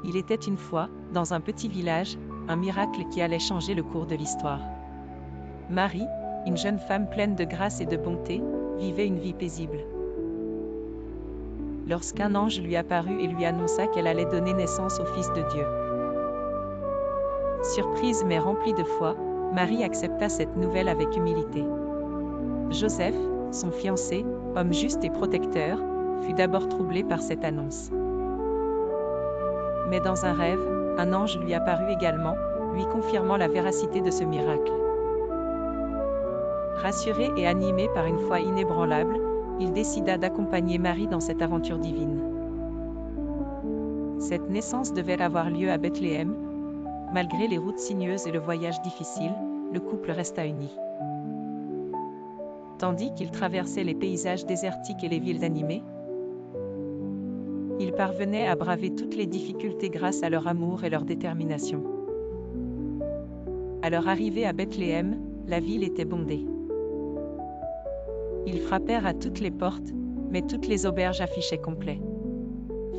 Il était une fois, dans un petit village, un miracle qui allait changer le cours de l'histoire. Marie, une jeune femme pleine de grâce et de bonté, vivait une vie paisible. Lorsqu'un ange lui apparut et lui annonça qu'elle allait donner naissance au Fils de Dieu. Surprise mais remplie de foi, Marie accepta cette nouvelle avec humilité. Joseph, son fiancé, homme juste et protecteur, fut d'abord troublé par cette annonce. Mais dans un rêve, un ange lui apparut également, lui confirmant la véracité de ce miracle. Rassuré et animé par une foi inébranlable, il décida d'accompagner Marie dans cette aventure divine. Cette naissance devait avoir lieu à Bethléem. Malgré les routes sinueuses et le voyage difficile, le couple resta uni. Tandis qu'ils traversaient les paysages désertiques et les villes animées, ils parvenaient à braver toutes les difficultés grâce à leur amour et leur détermination. À leur arrivée à Bethléem, la ville était bondée. Ils frappèrent à toutes les portes, mais toutes les auberges affichaient complet.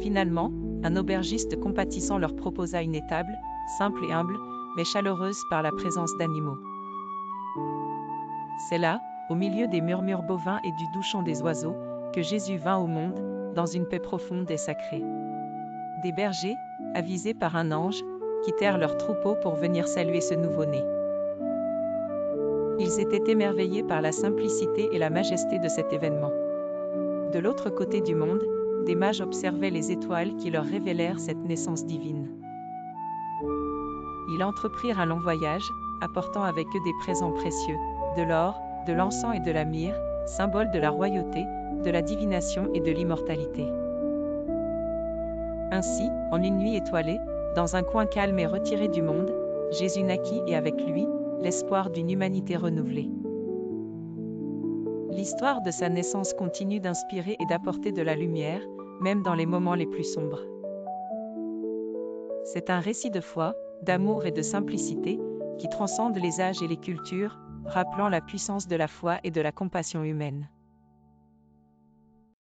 Finalement, un aubergiste compatissant leur proposa une étable, simple et humble, mais chaleureuse par la présence d'animaux. C'est là, au milieu des murmures bovins et du doux chant des oiseaux, que Jésus vint au monde, dans une paix profonde et sacrée. Des bergers, avisés par un ange, quittèrent leur troupeau pour venir saluer ce nouveau-né. Ils étaient émerveillés par la simplicité et la majesté de cet événement. De l'autre côté du monde, des mages observaient les étoiles qui leur révélèrent cette naissance divine. Ils entreprirent un long voyage, apportant avec eux des présents précieux, de l'or, de l'encens et de la myrrhe, symboles de la royauté, de la divination et de l'immortalité. Ainsi, en une nuit étoilée, dans un coin calme et retiré du monde, Jésus naquit et avec lui, l'espoir d'une humanité renouvelée. L'histoire de sa naissance continue d'inspirer et d'apporter de la lumière, même dans les moments les plus sombres. C'est un récit de foi, d'amour et de simplicité, qui transcende les âges et les cultures, rappelant la puissance de la foi et de la compassion humaine.